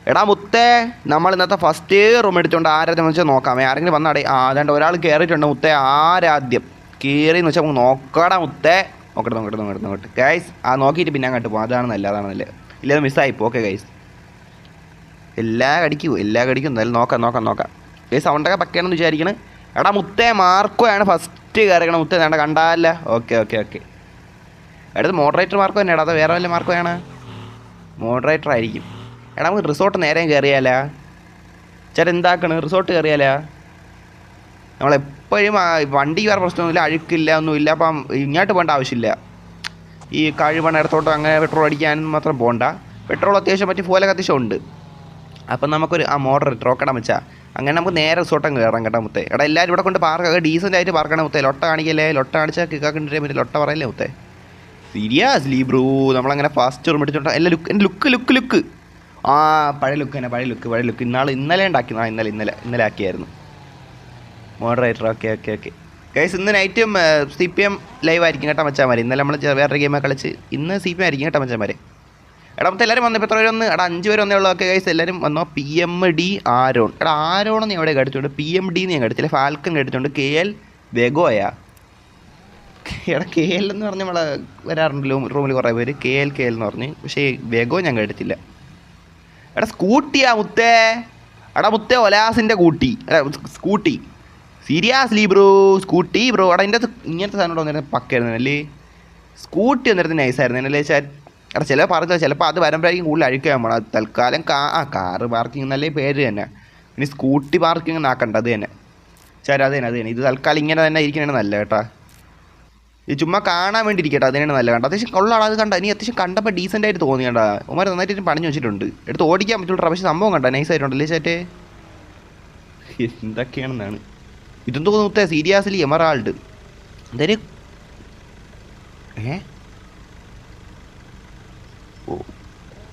എടാ മുത്തേ, നമ്മൾ ഇന്നത്തെ ഫസ്റ്റ് റൂം എടുത്തുകൊണ്ട് ആരാന്ന് വെച്ചാൽ നോക്കാം. ആരെങ്കിലും വന്നാടേ. അതുകൊണ്ട് ഒരാൾ കയറിയിട്ടുണ്ട് മുത്തേ. ആരാദ്യം കയറിയെന്ന് വെച്ചാൽ നമുക്ക് നോക്കടാ മുത്തേ. നോക്കട്ടെ ഗൈസ്. നോക്കിയിട്ട് പിന്നെ അങ്ങോട്ട് പോകും. അതാണ് നല്ല ഇല്ല മിസ്സായിപ്പോ. ഓക്കെ ഗൈസ്, എല്ലാ കടിക്കും എന്തായാലും നോക്കാം ഗൈസ്. സൗണ്ടൊക്കെ പക്കയാണെന്ന് വിചാരിക്കണം. എടാ മുത്തേ, മാർക്കോയാണ് ഫസ്റ്റ് കയറിക്കണം മുത്തേ. വേണ്ട കണ്ടാല്ല. ഓക്കെ അടുത്ത് മോഡറേറ്റർ മാർക്കോ തന്നെ. അത് വേറെ വല്ല മാർക്കോയാണ്. മോഡറേറ്റർ ആയിരിക്കും. എടാ നമുക്ക് റിസോർട്ട് നേരെ കയറിയാലാ? ചേട്ടാ എന്താക്കണം, റിസോർട്ട് കയറിയാലാ? നമ്മളെപ്പോഴും വണ്ടി വേറെ പ്രശ്നമൊന്നുമില്ല, അഴുക്കില്ല, ഒന്നുമില്ല. അപ്പം ഇങ്ങോട്ട് പോകേണ്ട ആവശ്യമില്ല. ഈ കഴിവണ ഇടത്തോട്ട് അങ്ങനെ പെട്രോൾ അടിക്കാനും മാത്രം പോകണ്ട. പെട്രോൾ അത്യാവശ്യം പറ്റി ഫോലൊക്കെ അത്യാവശ്യം ഉണ്ട്. അപ്പം നമുക്കൊരു മോഡറേറ്റർ ഓക്കണം വെച്ചാൽ അങ്ങനെ നമുക്ക് നേരെ റിസോർട്ടങ്ങ് കയറാം കേട്ടോ മുത്തേ. എടാ എല്ലാവരും ഇവിടെ കൊണ്ട് പാർക്ക് ഡീസൻ്റ് ആയിട്ട് പാർക്കണം മുത്തേ. ലൊട്ട കാണിക്കല്ലേ. ലൊട്ട കാണിച്ചാൽ കിക്കാക്കിൻ്റെ പിന്നെ ലൊട്ട പറയല്ലേ മുത്തേ. സീരിയസ്ലി ബ്രോ, നമ്മളങ്ങനെ ഫസ്റ്റ് റൂം എടുത്തിട്ടുണ്ട്. എല്ലാ ലുക്ക് പഴയ ലുക്ക് ഇന്നലെ ഉണ്ടാക്കി. ഇന്നലെ ആക്കിയായിരുന്നു മോഡറേറ്റർ. ഓക്കെ ഗൈസ്, ഇന്ന് നൈറ്റും CPM ലൈവ് ആയിരിക്കും കേട്ടോ മച്ചാമാർ. ഇന്നലെ നമ്മൾ വേറൊരു ഗെയിമൊക്കെ കളിച്ച് ഇന്ന് CPM ആയിരിക്കും കേട്ടോ മച്ചാമാർ. എടാ മൊത്തം എല്ലാവരും വന്നു. ഇപ്പോൾ എത്ര പേര് വന്ന്? എടാ 5 പേര് വന്നേ ഉള്ളൂ. ഓക്കെ ഗൈസ്, എല്ലാവരും വന്നോ. PMD Aaron. എടാ ആരോണെന്ന് ഞാൻ എവിടെ കടിച്ചുകൊണ്ട് PMD ഞാൻ കടിച്ചില്ല. Falcon കടിച്ചുകൊണ്ട് KL വെഗോയാ. എടാ KL എന്ന് പറഞ്ഞ് നമ്മളെ വരാറുണ്ടല്ലോ റൂമിൽ കുറേ പേര്. KL എന്ന് പറഞ്ഞ്. പക്ഷേ വെഗോ ഞാൻ കടിച്ചില്ല. എടാ സ്കൂട്ടിയാ മുത്തേ. എടാ മുത്തേ ഒലാസിൻ്റെ scooty. Seriously bro, scooty bro. എടാ ഇതിൻ്റെ ഇങ്ങനത്തെ സാധനം വന്നിരുന്നത് പക്കായിരുന്നു അല്ലേ? സ്കൂട്ടി വന്നിരുന്നത് നൈസായിരുന്നു അല്ലേ? എടാ ചില പറഞ്ഞാൽ ചിലപ്പോൾ അത് വരുമ്പോഴായിരിക്കും കൂടുതൽ അഴിക്കാൻ പോകണം. അത് തൽക്കാലം കാറ് പാർക്കിംഗ് എന്നല്ലേ പേര് തന്നെ. ഇനി സ്കൂട്ടി പാർക്കിംഗ് ആക്കണ്ട. അത് തന്നെ അത് തന്നെ. ഇത് തൽക്കാലം ഇങ്ങനെ തന്നെ ഇരിക്കണേ നല്ല കേട്ടാ. ഇത് ചുമ്മാ കാണാൻ വേണ്ടി ഇരിക്കട്ടെ. അതിനാണ് നല്ല കണ്ട. അത്യാവശ്യം കൊള്ളാണ്. അത് കണ്ട ഇനി അത്യാവശ്യം കണ്ടപ്പോൾ ഡീസൻ്റ് ആയിട്ട് തോന്നി കണ്ടാ. ഉമാർ നന്നായിട്ട് പണിഞ്ഞു വെച്ചിട്ടുണ്ട്. എടുത്ത് ഓടിക്കാൻ പറ്റുള്ളൂ. പക്ഷേ സംഭവം കണ്ട നൈസായിട്ടുണ്ടല്ലേ ചേട്ടേ. എന്തൊക്കെയാണെന്നാണ് ഇതെന്തോ മുത്തേ. സീരിയസ്ലി എമറാൾഡ് എന്തായാലും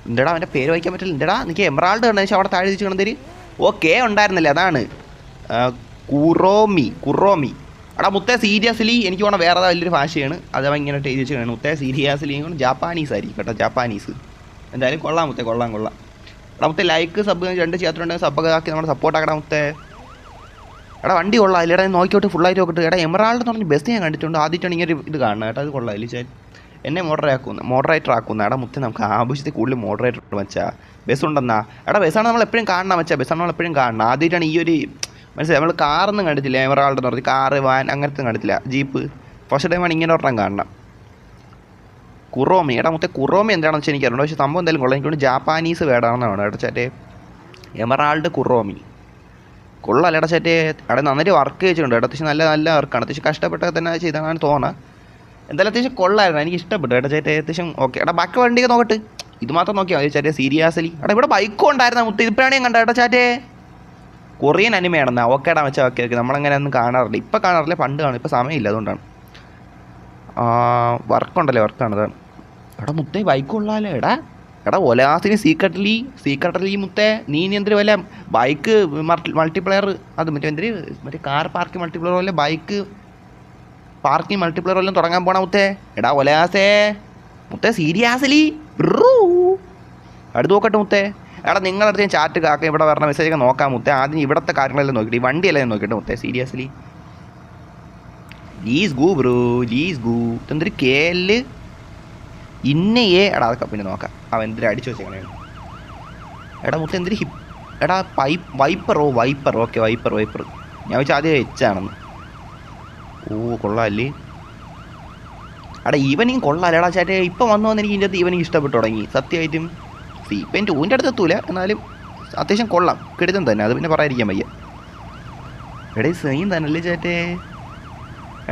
എന്താടാ അവൻ്റെ പേര് വായിക്കാൻ പറ്റില്ല. എന്താടാ എനിക്ക് എമറാൾഡ് കണ്ട ശേഷം അവിടെ താഴെ തിരിച്ച് കണ്ടതിൽ ഓക്കെ ഉണ്ടായിരുന്നില്ല. അതാണ് കുറോമി. എടാ മുത്തേ സീരിയസ്ലി എനിക്ക് വേണം വേറെ വലിയൊരു ഭാഷയാണ്. അത് അവൻ ഇങ്ങനെ എഴുതി വെച്ച് കാണും. മുത്തേ സീരിയസ്ലി ജാപ്പാനീസ് ആയിരിക്കും കേട്ടോ. ജാപ്പാനീസ് എന്തായാലും കൊള്ളാം മുത്തേ. കൊള്ളാം. എടാ മുത്തേ ലൈക്ക് സബ് 2 ചെയ്യാത്തുണ്ടെങ്കിൽ സബ്ബൊക്കെ ആക്കി നമ്മുടെ സപ്പോർട്ടാക്കടാ മുത്തേ. എടാ വണ്ടി കൊള്ളാം. ഇല്ലടാ നോക്കിയോട്ട് ഫുള്ളായിട്ട് നോക്കിട്ട്. എടാ എമറാൾഡ് എന്ന് പറഞ്ഞ് ബെസ്റ്റ് ഞാൻ കണ്ടിട്ടുണ്ട്. ആദ്യമായിട്ടാണ് ഇങ്ങനെ ഇത് കാണുന്നത് കേട്ടോ. അത് കൊള്ളാം. ഇല്ല എന്നെ മോഡറേറ്റർ ആക്കുന്ന. എടാ മുത്തേ നമുക്ക് ആവശ്യത്തിൽ കൂടുതൽ മോഡറേറ്റർ വെച്ചാൽ ബസ് ഉണ്ടെന്നാ. എടാ ബസ്സാണ് നമ്മൾ എപ്പോഴും കാണണം വെച്ചാൽ. ബസ്സാണ് നമ്മൾ എപ്പോഴും കാണണം. ആദ്യമായിട്ടാണ് ഈ ഒരു മനസ്സിലായി. നമ്മൾ കാറൊന്നും കണ്ടിട്ടില്ല. എമറാൾഡ് എന്ന് പറഞ്ഞ് കാറ് വാൻ അങ്ങനത്തെ കണ്ടിട്ടില്ല. ജീപ്പ് ഫസ്റ്റ് ടൈമാണ് ഇങ്ങനെ ഒരെണ്ണം കാണണം. കുറോമി. എടാ മുത്തേ കുറോമി എന്താണെന്ന് വെച്ചാൽ എനിക്കറിയണം. പക്ഷേ സംഭവം എന്തായാലും കൊള്ളാം. എനിക്കൊണ്ട് ജാപ്പാനീസ് വേർഡാണെന്നാണ് കേട്ടോ ചേട്ടേ. എമറാൾഡ് കുറോമി കൊള്ളാം എടാ ചേട്ടേ. അവിടെ നന്നായിട്ട് വർക്ക് ചെയ്തിട്ടുണ്ട്. അത്യാവശ്യം നല്ല വർക്കാണ്. അത്യാവശ്യം കഷ്ടപ്പെട്ടൊക്കെ തന്നെ ചെയ്താണെന്ന് തോന്നാം. എന്തായാലും അത്യാവശ്യം കൊള്ളായിരുന്നു. എനിക്ക് ഇഷ്ടപ്പെട്ടു കേട്ടോ ചേട്ടേ. അത്യാവശ്യം ഓക്കെ. എടാ ബാക്കി വണ്ടിയൊക്കെ നോക്കട്ടെ. ഇത് മാത്രം നോക്കിയാൽ മതി ചേട്ടേ. സീരിയസ്ലി എടാ ഇവിടെ ബൈക്കും ഉണ്ടായിരുന്ന മുത്ത്. ഇതിപ്പോഴാണ് ഞാൻ കണ്ട കേട്ടോ ചേട്ടേ. കൊറിയൻ അനിമയാണെന്നാ. ഓക്കേടാ വെച്ചാൽ ഓക്കെ. നമ്മളങ്ങനെ ഒന്നും കാണാറില്ല. ഇപ്പം കാണാറില്ല, പണ്ട് കാണും. ഇപ്പം സമയമില്ല, അതുകൊണ്ടാണ്. വർക്കാണ്. അതാണ്. എടാ മുത്തേ ബൈക്ക് കൊള്ളാമല്ലോ. എടാ ഒലാസിന് സീക്രട്ടലി മുത്തേ. നീ എന്തൊരു വല്ല ബൈക്ക് മൾട്ടിപ്ലെയർ അത് മറ്റേ കാർ പാർക്കിംഗ് മൾട്ടിപ്ലെയർ പോലെ ബൈക്ക് പാർക്കിംഗ് മൾട്ടിപ്ലെയർ വല്ലതും തുടങ്ങാൻ പോണ മുത്തേ. എടാ ഒലാസേ മുത്തേ സീരിയസ്ലി അടുത്ത് നോക്കട്ടെ മുത്തേ. എടാ നിങ്ങളടുത്ത് ഞാൻ ചാറ്റ് കാക്ക ഇവിടെ വരണ മെസ്സേജൊക്കെ നോക്കാം മുത്തേ. ആദ്യം ഇവിടുത്തെ കാര്യങ്ങളെല്ലാം നോക്കിയിട്ട് ഈ വണ്ടിയെല്ലാം നോക്കിയിട്ട് മുത്തേ. Seriously let's go bro. ഇതെന്തൊരു KL ഇന്നയെ. എടാ അതൊക്കെ പിന്നെ നോക്കാം. അവൻ എന്തിനും അടിച്ചു വെച്ചേക്കണേ. എടാ മുത്തേ എന്തൊരു എടാ വൈപ്പർ. Okay wiper. ഞാൻ വെച്ചാൽ ആദ്യം വെച്ചാണെന്ന്. കൊള്ളാമല്ലേ. എടാ ഈവനിങ് കൊള്ളാമല്ലേ. എടാ ചേട്ടേ ഇപ്പം വന്നു എനിക്ക് ഇതിൻ്റെ അകത്ത് ഈവനിങ് ഇഷ്ടപ്പെട്ടു തുടങ്ങി സത്യമായിട്ടും. CPM 2 അടുത്ത് എത്തൂല, എന്നാലും അത്യാവശ്യം കൊള്ളാം. കിടുതം തന്നെ. അത് പിന്നെ പറയാതിരിക്കാൻ വയ്യ. എടാ ഈ സെയിം തന്നെ അല്ലേ ചേട്ടേ.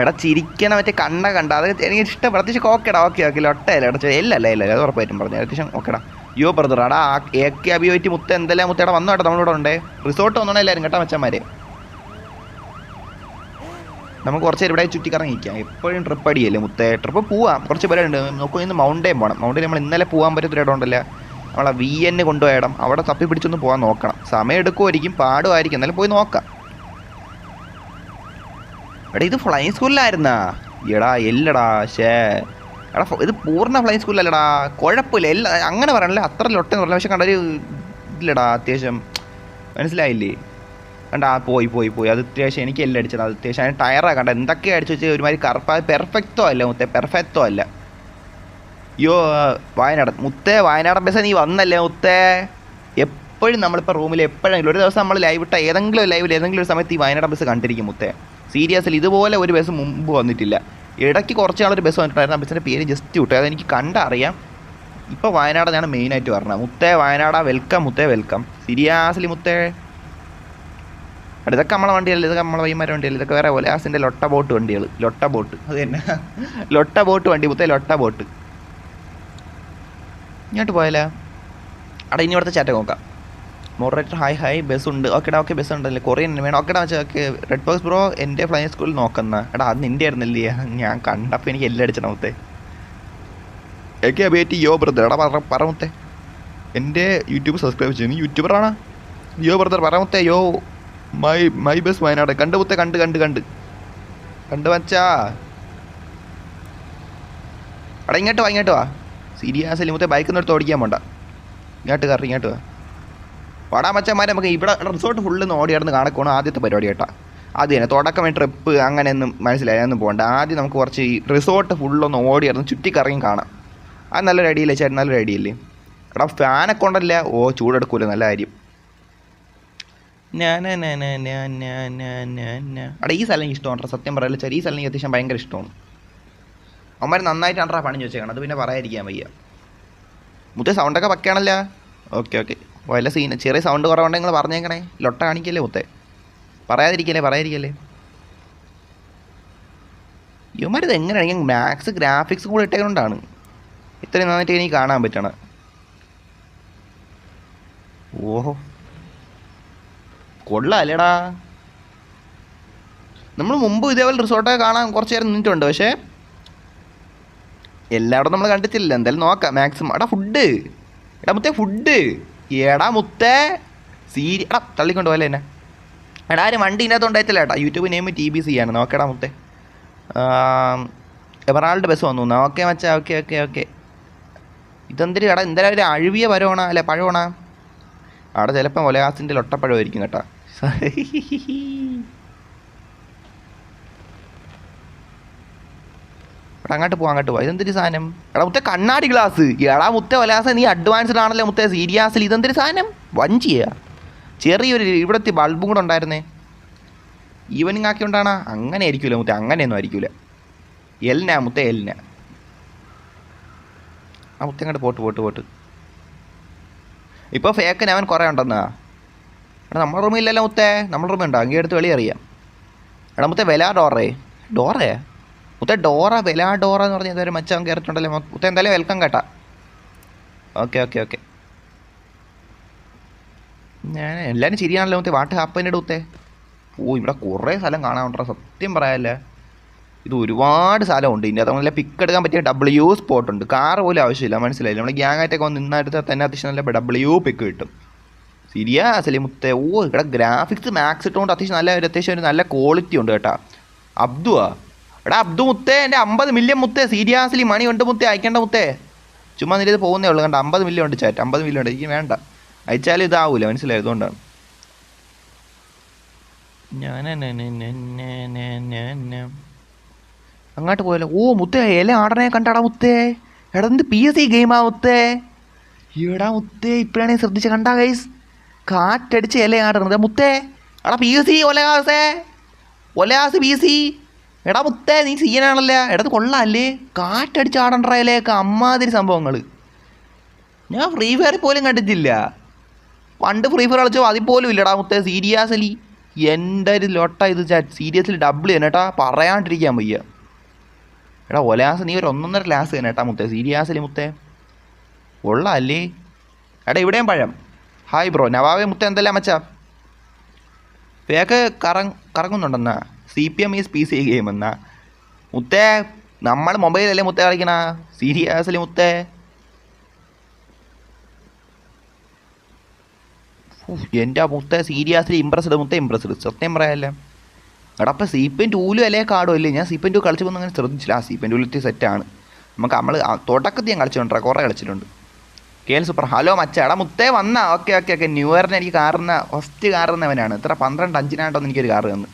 എടാ ചിരിക്കണ മറ്റേ കണ്ട അത് എനിക്ക് ഇഷ്ടപ്പെടും. അത്യാവശ്യം ഓക്കെ. ലൊട്ടയല്ല എടാ. ഇല്ല അത് ഉറപ്പായിട്ടും പറഞ്ഞു. അത്യാവശ്യം ഓക്കെടാ. ബ്രദർ എടാ AK അഭിയോയിട്ട് മുത്ത എന്തെല്ലാം മുത്തേടാ വന്നു കേട്ടോ. നമ്മളിവിടെ ഉണ്ടേ. റിസോർട്ട് വന്നോണേ എല്ലാവരും കേട്ടോ മച്ചന്മാരെ. നമുക്ക് കുറച്ച് നേരം ഇവിടെ ചുറ്റിക്കറങ്ങിക്കാം. എപ്പോഴും ട്രിപ്പ് അടിയല്ലേ മുത്തേ. ട്രിപ്പ് പോവാം. കുറച്ച് പേരുണ്ട്. നമുക്ക് ഇന്ന് മൗണ്ടൈൻ പോകണം. മൗണ്ടൈൻ നമ്മൾ ഇന്നലെ പോകാൻ പറ്റത്തൊരു ഇടം ഉണ്ടല്ലോ. നമ്മളെ VN കൊണ്ടുപോയ ഇടം. അവിടെ തപ്പി പിടിച്ചൊന്ന് പോകാൻ നോക്കണം. സമയം എടുക്കുമായിരിക്കും, പാടുമായിരിക്കും. എന്നാലും പോയി നോക്കാം. എടാ ഇത് ഫ്ലൈങ് സ്കൂളിലായിരുന്നാ? എല്ലടാ എടാ ഇത് പൂർണ്ണ ഫ്ലൈങ് സ്കൂളിലല്ലടാ. കുഴപ്പമില്ല. അങ്ങനെ പറയണല്ലേ. അത്ര ലൊട്ടെന്ന് പറഞ്ഞ പക്ഷെ കണ്ടൊരു ഇതിലടാ അത്യാവശ്യം മനസ്സിലായില്ലേ? കണ്ട പോയി അത് അത്യാവശ്യം എനിക്ക് എല്ലാം അടിച്ചത്. അത് അത്യാവശ്യം അതിന് ടയറാണ് കണ്ട എന്തൊക്കെയാണ് അടിച്ചു വെച്ചാൽ ഒരുമാതിരി കറുപ്പ്. അത് പെർഫെക്റ്റോ അല്ല മുത്തേ, പെർഫെക്റ്റോ അല്ല. അയ്യോ വയനാടൻ ബസ് നീ വന്നല്ലേ മുത്തേ? എപ്പോഴും നമ്മളിപ്പോൾ റൂമിൽ എപ്പോഴെങ്കിലും ഒരു ദിവസം നമ്മൾ ലൈവ് ഇട്ട ഏതെങ്കിലും ഒരു സമയത്ത് ഈ വയനാടൻ ബസ് കണ്ടിരിക്കും മുത്തേ. സീരിയസ്ലി ഇതുപോലെ ഒരു ബസ് മുമ്പ് വന്നിട്ടില്ല. ഇടയ്ക്ക് കുറച്ച് നാളൊരു ബസ് വന്നിട്ടുണ്ടായിരുന്നു. ആ ബസ്സിൻ്റെ പേര് ജസ്റ്റ് വിട്ടു, അതെനിക്ക് കണ്ടറിയാം. ഇപ്പോൾ വയനാടാണ് മെയിനായിട്ട് പറഞ്ഞത്. മുത്തേ വയനാടാ വെൽക്കം മുത്തേ, വെൽക്കം. സീരിയസ്ലി മുത്തേ. ഇതൊക്കെ നമ്മളെ വണ്ടിയല്ല, ഇതൊക്കെ നമ്മളെ വൈമാരുടെ വണ്ടിയല്ല, ഇതൊക്കെ വേറെ ഒലാസിൻ്റെ ലൊട്ട ബോട്ട് വണ്ടികൾ. ലൊട്ട ബോട്ട് അത് തന്നെ, ലൊട്ട ബോട്ട് വണ്ടി മുത്തേ, ലൊട്ട ബോട്ട്. ഇങ്ങോട്ട് പോയാലോ? അവിടെ ഇനി ഇവിടുത്തെ ചാറ്റ് നോക്കാം. മോഡറേറ്റർ ഹായ് ബസ് ഉണ്ട്. ഓക്കെ ബസ് ഉണ്ടല്ലേ, കൊറിയൻ വേണം. ഓക്കെടാ വെച്ചാൽ ഓക്കെ. റെഡ് ബോക്സ് ബ്രോ എൻ്റെ ഫ്ലൈങ് സ്കൂളിൽ നോക്കുന്ന എടാ അത് നിൻ്റെ ആയിരുന്നല്ലേ? ഞാൻ കണ്ടപ്പോൾ എനിക്ക് എല്ലാം അടിച്ചണം മുത്തേ. ഓക്കെ ബേറ്റി യോ ബ്രദർ. എടാ പറ മുത്തേ, എൻ്റെ യൂട്യൂബ് സബ്സ്ക്രൈബ് ചെയ്യുന്നു. യൂട്യൂബറാണ് യോ ബ്രദർ, പറ മുത്തേ. യോ മൈ ബസ് വയനാട്. കണ്ട് മുത്തേ, കണ്ട് വച്ചാ. എടാ ഇങ്ങോട്ട് വാ. സീരിയസ്ലി മുത്തേ ബൈക്കിൽ നിന്ന് എടുത്ത് ഓടിക്കാൻ പോണ്ട. ഇങ്ങോട്ട് വാ. വടാ മച്ചന്മാരെ, നമുക്ക് ഇവിടെ റിസോർട്ട് ഫുള്ള് ഓടി കിടന്ന് കാണക്കണം. ആദ്യത്തെ പരിപാടി കേട്ടാ. അത് തന്നെ തുടക്കമായി ട്രിപ്പ് അങ്ങനെയൊന്നും മനസ്സിലായൊന്നും പോകണ്ട. ആദ്യം നമുക്ക് കുറച്ച് ഈ റിസോർട്ട് ഫുള്ളൊന്ന് ഓടി കിടന്ന് ചുറ്റിക്കറങ്ങി കാണാം. അത് നല്ലൊരു ഐഡിയല്ലേ ചേട്ടൻ? നല്ലൊരു ഐഡിയല്ലേ? എടാ ഫാനൊക്കെ ഉണ്ടല്ല. ചൂടെടുക്കൂല, നല്ല കാര്യം. എടാ ഈ സ്ഥലം ഇഷ്ടമാണ് സത്യം പറയല്ല ചേട്ടാ. ഈ സ്ഥലം എനിക്ക് അത്യാവശ്യം ഭയങ്കര ഇഷ്ടമാണ്. അവന്മാർ നന്നായിട്ടാണ് പണി വെച്ചേക്കണം, അത് പിന്നെ പറയാതിരിക്കാൻ വയ്യ. മുത്തേ സൗണ്ടൊക്കെ പക്കയാണല്ലോ. ഓക്കെ വല്ല സീൻ ചെറിയ സൗണ്ട് കുറവുണ്ടെങ്കിൽ നിങ്ങൾ പറഞ്ഞേക്കണേ. ലൊട്ട കാണിക്കല്ലേ മുത്തേ, പറയാതിരിക്കല്ലേ. ഇവന്മാരിത് എങ്ങനെയാണെങ്കിൽ മാക്സ് ഗ്രാഫിക്സ് കൂടെ ഇട്ടേക്കൊണ്ടാണ് ഇത്രയും നന്നായിട്ട് എനിക്ക് കാണാൻ പറ്റണം. ഓഹോ കൊള്ളാല്ലേടാ. നമ്മൾ മുമ്പ് ഇതേപോലെ റിസോർട്ടൊക്കെ കാണാൻ കുറച്ച് നേരം നിന്നിട്ടുണ്ട്, പക്ഷേ എല്ലായിടും നമ്മൾ കണ്ടിട്ടില്ല. എന്തായാലും നോക്കാം മാക്സിമം. എടാ മുത്തേ ഫുഡ്. എടാ മുത്തേ എടാ തള്ളിക്കൊണ്ട് പോയല്ലേ എന്നെ. എടാ ആരും വണ്ടി ഇതിനകത്ത് ഉണ്ടായിട്ടില്ല കേട്ടോ. യൂട്യൂബ് നെയിം TBC ആണ്. നോക്കടാ മുത്തേ. എവറാൾഡ് ബസ് വന്നു. ഓക്കെ മച്ചാ, ഓക്കെ. ഇതെന്തിരി എടാ എന്തായാലും ഒരു അഴുവിയ പഴമാണോ അല്ലെ പഴമാണോ? അവിടെ ചിലപ്പോൾ ഒലയാസിൻ്റെ ലൊട്ടപ്പഴമായിരിക്കും കേട്ടോ. അങ്ങോട്ട് പോവാ. ഇതെന്തൊരു സാധനം? എടാ മുത്തേ കണ്ണാടി ഗ്ലാസ്. എടാ മുത്തേ ഒലാസ നീ അഡ്വാൻസ്ഡ് ആണല്ലോ മുത്തേ. സീരിയസ്ലി ഇതെന്തൊരു സാധനം? വഞ്ചിയാ. ചെറിയൊരു ഇവിടുത്തെ ബൾബും കൂടെ ഉണ്ടായിരുന്നേ. ഈവനിങ് ആക്കിയോണ്ടാണ്. അങ്ങനെ ആയിരിക്കില്ല മുത്തേ, അങ്ങനെയൊന്നും ആയിരിക്കില്ല. എൽന മുത്തേ എൽന. ആ മുത്തേ അങ്ങോട്ട് പോട്ട്. ഇപ്പോൾ ഫേക്കിന് അവൻ കുറേ ഉണ്ടെന്നാ. എടാ നമ്മുടെ റൂമില്ലല്ലോ മുത്തേ. നമ്മുടെ റൂമുണ്ടോ? അങ്ങേ എടുത്ത് വെളി അറിയാം. എടാ മുത്തേ വെലാ ഡോറേ മുത്തേ ഡോറ എന്ന് പറഞ്ഞാൽ ഇതൊരു മച്ചാൻ കയറിയിട്ടുണ്ടല്ലോ മുത്തേ. എന്തായാലും വെൽക്കം കേട്ടാ. ഓക്കെ ഞാൻ എല്ലാവരും ശരിയാണല്ലോ മുത്തേ. വാട്ട് ഹാപ്പൻ്റെ മുത്തേ. ഇവിടെ കുറേ സ്ഥലം കാണാനുണ്ടോ സത്യം പറയാല്ലേ. ഇത് ഒരുപാട് സ്ഥലമുണ്ട്. ഇതിൻ്റെ അകത്ത് നല്ല പിക്ക് എടുക്കാൻ പറ്റിയ W സ്പോട്ടുണ്ട്. കാറ് പോലും ആവശ്യമില്ല, മനസ്സിലായില്ല. നമ്മൾ ഗ്യാങ്ങായിട്ടൊക്കെ വന്ന് നിന്നെടുത്താൽ തന്നെ അത്യാവശ്യം നല്ല W പിക്ക് കിട്ടും. സീരിയസ്ലി മുത്തേ. ഇവിടെ ഗ്രാഫിക്സ് മാക്സ് ഇട്ടുകൊണ്ട് അത്യാവശ്യം ഒരു നല്ല ക്വാളിറ്റി ഉണ്ട് കേട്ടാ. എടാ അബ്ദു മുത്തേ എൻ്റെ 50 മില്യൺ മുത്തേ. സീരിയസ്ലി മണി ഉണ്ട് മുത്തേ, അയക്കേണ്ട മുത്തേ. ചുമ്മാ നിന്റെ ഇത് പോകുന്നേ ഉള്ളൂ. കണ്ട 50 മില്യൺ ഉണ്ട് ചാറ്റ്. 50 മില്യൺ ഉണ്ട്. എനിക്ക് വേണ്ട, അയച്ചാലും ഇതാവൂല, മനസ്സിലായത് കൊണ്ടാണ്. അങ്ങോട്ട് പോയല്ലോ. മുത്തേ ഇല ആടനെ കണ്ടാടാ മുത്തേ. എടാ എന്ത് PC ഗെയിമാ മുത്തേ. എടാ മുത്തേ ഇപ്പോഴാണെങ്കിൽ ശ്രദ്ധിച്ച് കണ്ടാ ഗൈസ്. കാറ്റടിച്ച് ഇല ആടണത് മുത്തേ. എടാ PC ഒലയാസ് PC. എടാ മുത്തേ നീ സീനാണല്ലേ. എടത് കൊള്ളാല്ലേ. കാറ്റടിച്ച് ആടണ്ട ഇലയൊക്കെ അമ്മാതിരി സംഭവങ്ങൾ. ഞാൻ ഫ്രീ ഫയർ പോലും കണ്ടിട്ടില്ല. പണ്ട് ഫ്രീ ഫയർ കളിച്ചോ അതിൽ പോലും ഇല്ലടാ മുത്തേ. സീരിയസ്ലി എൻ്റെ ഒരു ലൊട്ട ഇത് ചാറ്റ്. സീരിയസ്ലി W തന്നെ കേട്ടാ, പറയാണ്ടിരിക്കാൻ വയ്യ. എടാ ഒലാസ് നീ ഒരു 1.5 ലാസ് തന്നെ കേട്ടാ മുത്തേ. സീരിയസ്ലി മുത്തേ കൊള്ളാല്ലേ. എടാ ഇവിടെയും പഴം. ഹായ് ബ്രോ നവാബെ മുത്തേ. എന്തെല്ലാം മച്ചാ പേക്ക് കറങ്ങുന്നുണ്ടെന്നാ. CPM ഈസ് PC ഗെയിം എന്നാ മുത്തേ. നമ്മൾ മൊബൈലല്ലേ മുത്തേ കളിക്കണ. സീരിയസ്ലി മുത്തേ. എൻ്റെ മുത്തേ സീരിയസ്ലി ഇമ്പ്രസ്ഡ് സത്യം പറയാല്ലേ. എടാ അപ്പം CPM 2 അല്ലേ കാർഡോ ഇല്ലേ? ഞാൻ CPM 2 കളിച്ചപ്പോൾ അങ്ങനെ ശ്രദ്ധിച്ചില്ല. CPM 2 സെറ്റാണ്. നമ്മൾ തുടക്കത്തിൽ ഞാൻ കളിച്ചിട്ടുണ്ട്, കുറേ കളിച്ചിട്ടുണ്ട്. K L super. ഹലോ മച്ചാ, എടാ മുത്തേ വന്നാ? Okay okay okay. ന്യൂ ഇയറിന് എനിക്ക് കാറുന്ന ഫസ്റ്റ് കാറുന്നവനാണ്. ഇത്ര 12/5 എനിക്കൊരു കാറ് തന്നു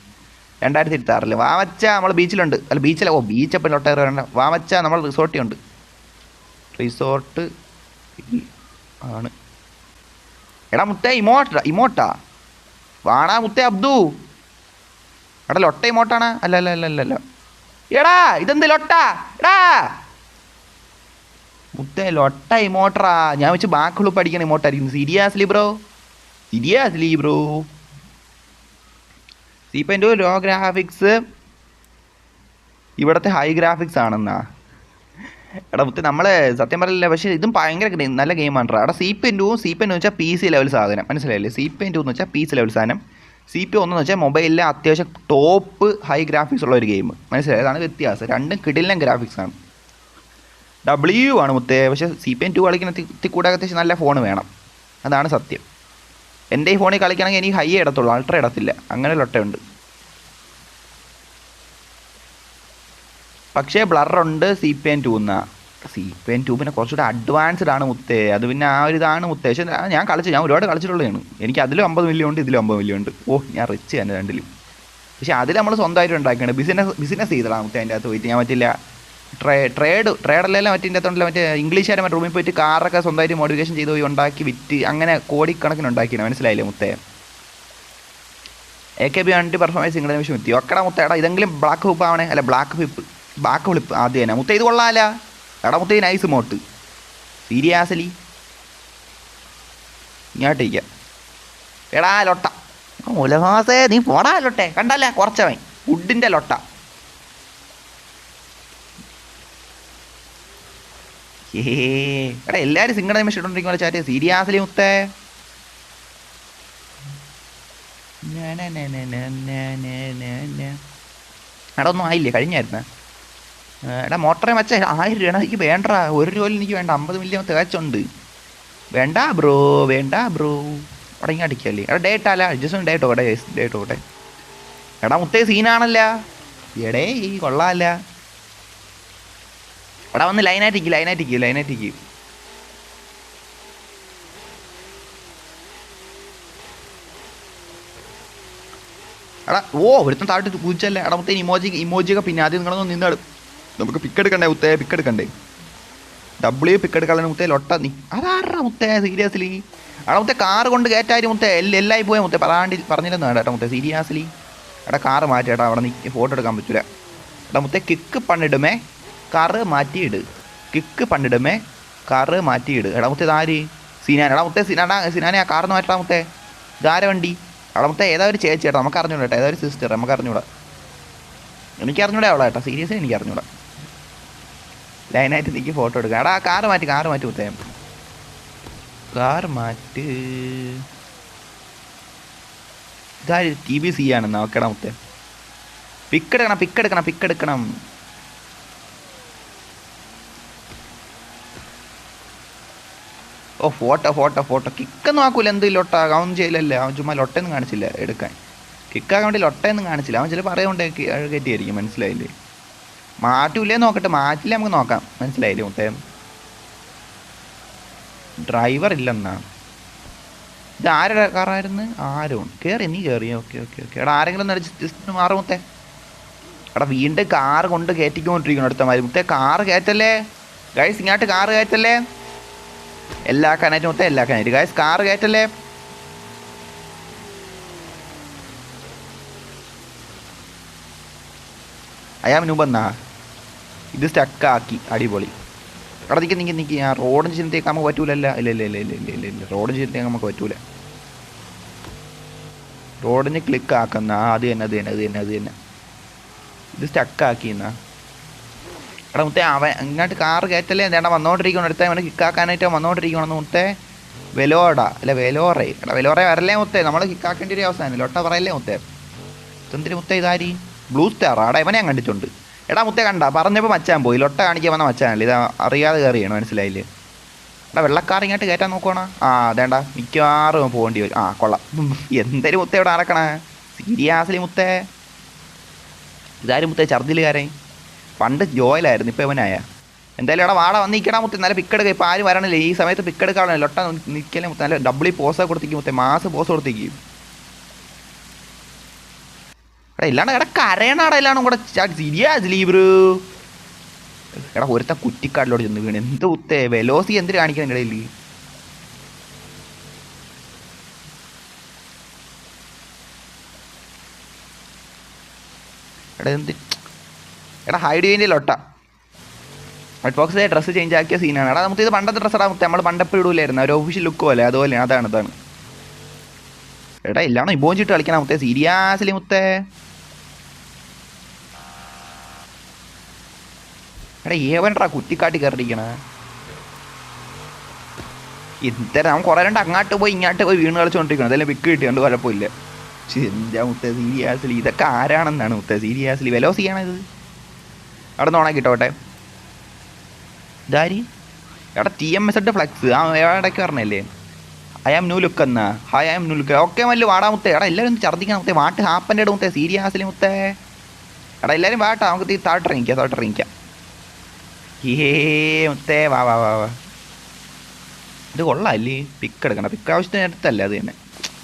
2026. വാ മച്ചാ, നമ്മൾ ബീച്ചിലുണ്ട്. അല്ല ബീച്ചില, ഓ ബീച്ചപ്പം ലൊട്ടേറ് വേണ്ട. വാ മച്ചാ, നമ്മൾ റിസോർട്ടിലുണ്ട്. റിസോർട്ട് ആണ്. എടാ മുത്തേ ഇമോട്ടാ വാടാ മുത്തേ അബ്ദു. എടാ ലൊട്ട ഇമോട്ടാണ്. അല്ല അല്ല അല്ല അല്ല അല്ല. എടാ ഇതെന്ത് ലൊട്ട? എടാ മുത്തേ ലൊട്ട ഇമോട്ടറാ. ഞാൻ വെച്ച് ബാക്കുള്ളൂ പഠിക്കണ ഇമോട്ടായിരിക്കും. Seriously bro, seriously bro. C.2 low graphics, ഇവിടുത്തെ ഹൈ ഗ്രാഫിക്സ് ആണെന്നാ. എടാ മുത്തേ നമ്മൾ സത്യം പറയില്ല, പക്ഷേ ഇതും ഭയങ്കര നല്ല ഗെയിമാണ്. എടാ C.2 എന്ന് വെച്ചാൽ PC ലെവൽ സാധനം, മനസ്സിലായില്ലേ? C.2 എന്ന് വെച്ചാൽ PC ലെവൽ സാധനം. CPU എന്ന് വെച്ചാൽ മൊബൈലിലെ അത്യാവശ്യം ടോപ്പ് ഹൈ ഗ്രാഫിക്സ് ഉള്ള ഒരു ഗെയിം, മനസ്സിലായി? അതാണ് വ്യത്യാസം. രണ്ടും കിടിലൻ ഗ്രാഫിക്സ് ആണ്. W ആണ് മുത്തേ. പക്ഷേ C.2 കളിക്കുന്ന കൂടെ അത്യാവശ്യം നല്ല ഫോൺ വേണം, അതാണ് സത്യം. എൻ്റെ ഈ ഫോണിൽ കളിക്കണമെങ്കിൽ എനിക്ക് ഹൈ ഇടത്തുള്ളൂ, അൾട്ര ഇടത്തില്ല. അങ്ങനെ ലൊട്ടയുണ്ട്. പക്ഷേ ബ്ലറുണ്ട് C.2 എന്നാ. C.2 പിന്നെ കുറച്ചുകൂടെ അഡ്വാൻസ്ഡ് ആണ് മുത്തേ. അത് പിന്നെ ആ ഒരു ഇതാണ് മുത്തേ. പക്ഷേ ഞാൻ ഒരുപാട് കളിച്ചിട്ടുള്ളതാണ്. എനിക്ക് അതിലും 50 മില്യൺ ഉണ്ട്, ഇതിലും 50 മില്യൺ ഉണ്ട്. ഓ ഞാൻ റിച്ച് തന്നെ രണ്ടിലും. പക്ഷേ അതിൽ നമ്മൾ സ്വന്തമായിട്ട് ഉണ്ടാക്കിയാണ്. ബിസിനസ് ചെയ്തതാണ് മുത്തേ. അതിൻ്റെ അകത്ത് പോയിട്ട് ഞാൻ പറ്റില്ല ട്രേഡല്ലെല്ലാം മറ്റേ അകത്തുണ്ടല്ലോ, മറ്റേ ഇംഗ്ലീഷുകാരെ മറ്റേ റൂമിൽ പോയിട്ട് കാറൊക്കെ സ്വന്തമായിട്ട് മോഡിഫിക്കേഷൻ ചെയ്ത് പോയി ഉണ്ടാക്കി വിറ്റ് അങ്ങനെ കോടിക്കണക്കിന് ഉണ്ടാക്കിയാണ്, മനസ്സിലായില്ലേ മുത്തേ? AKB വണ്ടി പെർഫോമൻസ് സിംഗിൾ നിമിഷം എത്തി. ഒക്കടാ മുത്തേ. എടാ ഇതെങ്കിലും ബ്ലാക്ക് ഫ്ലിപ്പ് ആവണേ. അല്ല ബ്ലാക്ക് ഫ്ലിപ്പ് ആദ്യം തന്നെ മുത്തേ. ഇത് കൊള്ളാമല്ല. എടാ മുത്തേ നൈസ് മോട്ട്. സീരിയസ്ലി ഇങ്ങോട്ടിരിക്കാം. എടാ ലൊട്ട ഉലഹാസേ, നീ പോടാ ലൊട്ടെ. കണ്ടല്ലേ കുറച്ചവൻ വുഡിൻ്റെ ലൊട്ട. എടാ എല്ലാവരും സിംഗിൾ നിമിഷം ഇട്ടോണ്ടിരിക്കുന്ന ചാറ്റ്. സീരിയസ്ലി മുത്തേ. എടാ ഒന്നും ആയില്ലേ, കഴിഞ്ഞായിരുന്ന. എടാ മോട്ടറെ മച്ച 1000 രൂപ എനിക്ക് വേണ്ട. 1 രൂപ എനിക്ക് വേണ്ട. 50 മില്യൺ തികച്ചുണ്ട്. വേണ്ട ബ്രോ, വേണ്ട ബ്രോ. അവിടെ ഇങ്ങനെ അടിക്കല്ലേ. എടാ ഡേറ്റ് അല്ല, ജസ്റ്റ് ഡേറ്റ് ഓട്ടെ. എടാ മുത്തേ സീനാണല്ല. എടേ ഈ കൊള്ളാമല്ല. എടാ വന്ന് ലൈനായിട്ടിരിക്കും. എടാ ഓ ഒരുത്തം താഴ്ത്തി കുതിച്ചല്ലേ. എടാ മുത്തേ ഇമോജിയൊക്കെ പിന്നെ ആദ്യം നിങ്ങളൊന്നും നിന്നാടും. നമുക്ക് പിക്കെടുക്കണ്ടേ മുത്തേ, പിക്കെടുക്കണ്ടേ. W പിക്കെടുക്കാനുള്ള മുത്തേ ലൊട്ട. നീ അതാറാ മുത്തേ സീരിയസ്ലി. എടാ മുത്തേ കാറ് കൊണ്ട് കയറ്റാരും മുത്തേ. എല്ലായി പോയാൽ മുത്തേ പറഞ്ഞില്ലെന്ന് വേണ്ട. ഏട്ടാ മുത്തേ സീരിയസ്ലി. എടാ കാറ് മാറ്റി. ഏട്ടാ അവിടെ നീ ഫോട്ടോ എടുക്കാൻ പറ്റില്ല. എടാ മുത്തേ കിക്ക് പണിടുമേ കാറ് മാറ്റിയിട്. എടാ മുത്തേ ഇതാര്? സിനാൻ. എടാ മുത്തേ സിനാനെ ആ കാറിന്ന് മാറ്റാ മുത്തേ. ഇതാര വണ്ടി? എടാ മുത്തേ ഏതാ ഒരു ചേച്ചി ഏട്ടാ, നമുക്ക് അറിഞ്ഞൂടാ. ഏതാ ഒരു സിസ്റ്റർ, നമുക്ക് അറിഞ്ഞൂടാ. എനിക്ക് അറിഞ്ഞൂടാ അവളെ ഏട്ടാ, സീരിയസ്ലി എനിക്ക് അറിഞ്ഞൂടാ. ലൈനായിട്ട് എനിക്ക് ഫോട്ടോ എടുക്കാം. എടാ കാറ് മാറ്റി മുത്തേ. കാറ് മാറ്റ്. ഇതാര്? TBC ആണെന്നാ. ഓക്കെടാ മുത്തേ. പിക്കെടുക്കണം. ഓ ഫോട്ടോ കിക്കൊന്നും ആക്കൂല. എന്ത് ലൊട്ട അവൻ ചെയ്യില്ലല്ലേ. അവൻ ചുമ്മാ ലൊട്ടയൊന്നും കാണിച്ചില്ല എടുക്കാൻ. കിക്കാക്കാൻ വേണ്ടി ലൊട്ടയൊന്നും കാണിച്ചില്ല. അവൻ ചിലപ്പോൾ പറയുകൊണ്ടേ കയറ്റിയായിരിക്കും, മനസ്സിലായില്ലേ? മാറ്റൂലേ നോക്കട്ടെ. മാറ്റില്ല നമുക്ക് നോക്കാം, മനസ്സിലായില്ലേ മുത്തേ? ഡ്രൈവർ ഇല്ലെന്നാ. ഇത് ആരുടെ കാറായിരുന്നു? ആരും കയറി. നീ കയറി. ഓക്കെ. എടാ ആരെങ്കിലും ജസ്റ്റ് മാറും മുത്തേ. എടാ വീണ്ടും കാറ് കൊണ്ട് കയറ്റിക്കൊണ്ടിരിക്കണം അടുത്ത മാതിരി മുത്തേ. കാറ് കയറ്റല്ലേ ഗൈസ്, ഇങ്ങോട്ട് കാറ് കയറ്റല്ലേ. എല്ലാക്കാനായിട്ട് മുത്തേ, എല്ലാക്കാനായിട്ട് ഗൈസ് കാറ് കയറ്റല്ലേ. അയാം നൂബന്നാ. ഇത് സ്റ്റക്കാക്കി. അടിപൊളി. എടാ നിൽക്കി. ആ റോഡിന് ചിന്തയൊക്കെ നമുക്ക് പറ്റൂലല്ല. ഇല്ല റോഡിന് ചിന്തയൊക്കെ നമുക്ക് പറ്റൂല. റോഡിന് ക്ലിക്ക് ആക്കുന്ന അത് തന്നെ. ഇത് സ്റ്റക്കാക്കി എന്നാ. എടാ മുത്തേ അവൻ ഇങ്ങോട്ട് കാറ് കയറ്റല്ലേ. എന്താ വന്നോണ്ടിരിക്കണം. അടുത്ത അവനെ കിക്കാക്കാനായിട്ട് വന്നോണ്ടിരിക്കണമെന്ന് മുത്തേ. വെലോറേ. എടാ വെലോറേ വരല്ലേ മുത്തേ. നമ്മൾ കിക്കാക്കേണ്ട ഒരു അവസാനം ലൊട്ട പറയല്ലേ മുത്തേ. എന്തിന് മുത്തേ ഇതാരി? Blue star. ആടാ ഇവനെ ഞാൻ കണ്ടിട്ടുണ്ട്. എടാ മുത്തേ കണ്ട പറഞ്ഞപ്പോൾ മച്ചാൻ പോയി. ലൊട്ട കാണിക്കാൻ വന്ന മച്ചാനല്ലേ. ഇത് അറിയാതെ കയറിയാണ്, മനസ്സിലായില്ലേ? എടാ വെള്ളക്കാർ ഇങ്ങോട്ട് കയറ്റാൻ നോക്കുവാണോ? അതേണ്ട മിക്കവാറും പോകേണ്ടി വരും. കൊള്ളാം. എന്തൊരു മുത്തേ ഇവിടെ നടക്കണേ. സീരിയസ്ലി മുത്തേ. ഇതാരും മുത്തേ ഛർദിലുകാരൻ. പണ്ട് ജോയിലായിരുന്നു, ഇപ്പോൾ ഇവനായ. എന്തായാലും ഇവിടെ വാട വന്ന് നിൽക്കണം മുത്തേ, നല്ല പിക്കെടുക്കുക. ഇപ്പോൾ ആരും വരണില്ല ഈ സമയത്ത്, പിക്കെടുക്കാണല്ലോ. ലൊട്ട നിൽക്കലേ മുത്തേ, നല്ല ഡബിളി പോസൊക്കെ കൊടുത്തേക്കും മുത്തേ, മാസ് പോസ് കൊടുത്തേക്കും. എടാ ഇല്ലാണ്ട് എടാ കരയണാടാ എല്ലാം കൂടെ സീരിയസ്ലി ബ്രോ. എടാ ഒരുത്ത കുറ്റിക്കാടിലോട് ചെന്ന് വീണ്. എന്ത് മുത്തേ വെലോസി എന്തിനു കാണിക്കാൻ ഇടയിൽ. എടാ എന്ത് എടാ ഹൈഡ് ചെയ്യുന്നതിൽ ലൊട്ട റെഡ് ബോക്സിലെ ഡ്രസ്സ് ചേഞ്ച് ആക്കിയ സീനാണ്. എടാ നമുക്ക് ഇത് പണ്ടത്തെ ഡ്രസ്സടാ മുത്തേ, നമ്മൾ പണ്ടപ്പോൾ ഇടൂലായിരുന്നു, ഒരു ഒഫീഷ്യൽ ലുക്ക് പോലെ അതുപോലെ. അതാണ്. എടാ ഇല്ലാണോ ഇബോഞ്ചിട്ട് കളിക്കണം മുത്തേ, സീരിയസ്ലി മുത്തേ. എടാ ഏവൻട്രാ കുറ്റിക്കാട്ടി കയറിയിരിക്കണ. ഇത്തരം അവൻ കുറേ രണ്ട് അങ്ങോട്ട് പോയി ഇങ്ങോട്ട് പോയി വീണ് കളിച്ചുകൊണ്ടിരിക്കണം. അതെല്ലാം വിക്ക് കിട്ടിയുണ്ട്, കുഴപ്പമില്ല. എന്താ മുത്തേ സീരിയസ്ലി ഇതൊക്കെ ആരാണെന്നാണ് മുത്തേ സീരിയസ്ലി. വെലോസിയാണ് ഇത്. അവിടെ നിന്ന് ഓണാക്കിട്ടോട്ടെ. ഇതാരി എടാ TMS ഫ്ലെക്സ് ആ ഇടയ്ക്ക് പറഞ്ഞല്ലേ ഐ ആം ന്യൂ ലുക്ക് എന്നാ. I am new look okay Mallu വാടാ മുത്തേ. എടാ എല്ലാവരും ഒന്ന് ഛർദ്ദിക്കണം മുത്തേ, വാട്ട് ഹാപ്പൻ്റെ ഇട മുത്തേ സീരിയസ്ലി മുത്തേ. എടാ എല്ലാവരും വാട്ടാ, നമുക്ക് താട്ടിറങ്ങിക്കാം. മുത്തേ വാ. ഇത് കൊള്ളാല്ലേ, പിക്ക് എടുക്കണം. പിക്ക് ആവശ്യത്തിന് അടുത്തല്ലേ അത് തന്നെ.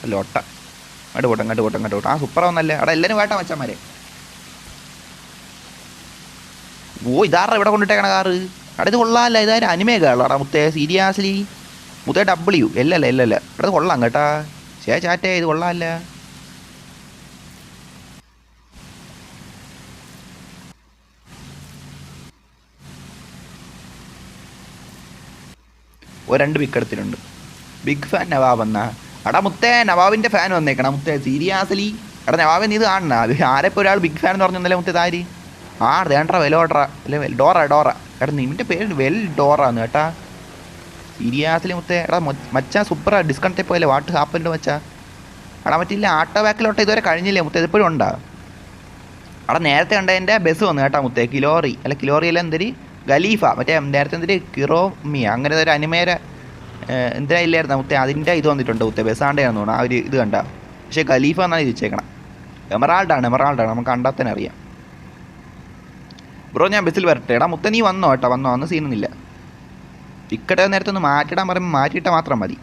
അല്ല ഒട്ട അങ്ങോട്ട് പോട്ടെ. ആ സൂപ്പർ ഒന്നല്ലേ. എടാ എല്ലാവരും വാട്ടാ മച്ചന്മാരെ. ഓ ഇതാറാ ഇവിടെ കൊണ്ടിട്ടേക്കണ കാറ്. എടാ ഇത് കൊള്ളാമല്ല, ഇതാരും അനിമേ കേളാടാ മുത്തേ സീരിയസ്ലി മുത്തേ W എല്ലല്ല. എടാ ഇത് കൊള്ളാം കേട്ടാ. ചാറ്റേ ഇത് കൊള്ളാമല്ല. രണ്ട് പിക്ക് എടുത്തിട്ടുണ്ട്. ബിഗ് ഫാൻ നവാബ് എന്നാ. എടാ മുത്തേ നവാബിൻ്റെ ഫാൻ വന്നേക്കണം മുത്തേ സീരിയസ്ലി. എടാ നവാബ് നീ ഇത് കാണണ ആരെപ്പോൾ ഒരാൾ ബിഗ് ഫാൻ എന്ന് പറഞ്ഞല്ലേ മുത്തേ താരി. ദേണ്ട വെലോട്രാ അല്ലെ ഡോറ. എടാ നിന്റെ പേര് വെൽ ഡോറാന്ന് കേട്ടാ സീരിയസ്ലി മുത്തേ. എടാ മച്ചാ സൂപ്പറാ, ഡിസ്കൗണ്ടിൽ പോയല്ലേ വാട്ട് ഹാപ്പൻ്റെ മച്ചാ. എടാ മറ്റില്ല ആട്ടോ ബാക്കിലോട്ട് ഇതുവരെ കഴിഞ്ഞില്ലേ മുത്തേ, ഇതിപ്പോഴും ഉണ്ടാ. എടാ നേരത്തെ കണ്ടതിൻ്റെ ബസ് വന്നു കേട്ടാ മുത്തേ, കിലോറി അല്ല എന്തൊരു ഖലീഫ, മറ്റേ നേരത്തെ എന്തൊരു കിറോമിയ അങ്ങനെ ഒരു അനിമേരെ എന്തിനാ ഇല്ലായിരുന്നു മുത്തേ, അതിൻ്റെ ഇത് വന്നിട്ടുണ്ട് മുത്തേ, ബസ്സാണ്ടേന്ന് തോന്നുന്നു ആ ഒരു ഇത് കണ്ട. പക്ഷേ ഖലീഫ എന്നാണ് ചോദിച്ചേക്കണം. എമറാൾഡാണ് നമുക്ക് കണ്ടാൽ തന്നെ അറിയാം. ബ്രോ ഞാൻ ബസ്സിൽ വരട്ടെ. എടാ മുത്തേ നീ വന്നോ കേട്ടോ, വന്ന് സീനൊന്നുമില്ല. ടിക്കറ്റ് നേരത്തെ ഒന്ന് മാറ്റിയിടാൻ പറയുമ്പോൾ മാറ്റിയിട്ടാൽ മാത്രം മതി.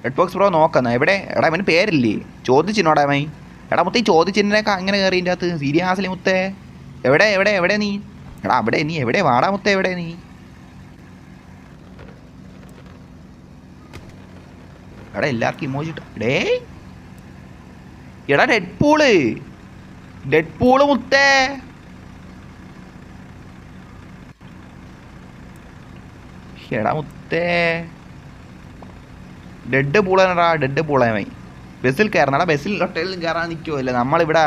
റെഡ് ബോക്സ് ബ്രോ നോക്കുന്ന എവിടെ. എടാ അവന് പേരില്ലേ ചോദിച്ചിനോടാ മൈ. എടാ മുത്തേ ചോദിച്ചിനൊക്കെ അങ്ങനെ കയറിൻ്റെ അകത്ത് സീരിയസ്ലി മുത്തേ. എവിടെ നീ. എടാ അവിടെ നീ എവിടെ വാടാ മുത്തേ, എവിടെ നീ. എടാ എല്ലാവർക്കും ഇമോജി ഡേ. എടാ ഡെഡ് പൂള് മുത്തേ. എടാ മുത്തേ ഡെഡ് പൂളായി ബസ്സിൽ കയറണടാ. ബസ്സിൽ ഹോട്ടലിൽ കയറാൻ നിൽക്കുമല്ലേ നമ്മളിവിടെ.